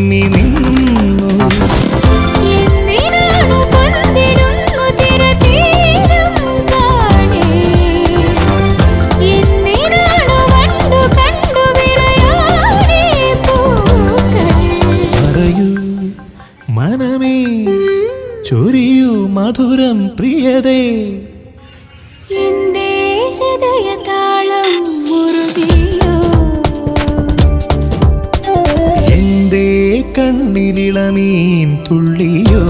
വിമ്മി നിന്നു. പറയൂ മനമേ, ചൊരിയൂ മധുരം പ്രിയതേ. എന്റെ ഹൃദയതാളം മുറുകിയോ, എന്റെ കണ്ണിലിളമീൻ തുള്ളിയോ.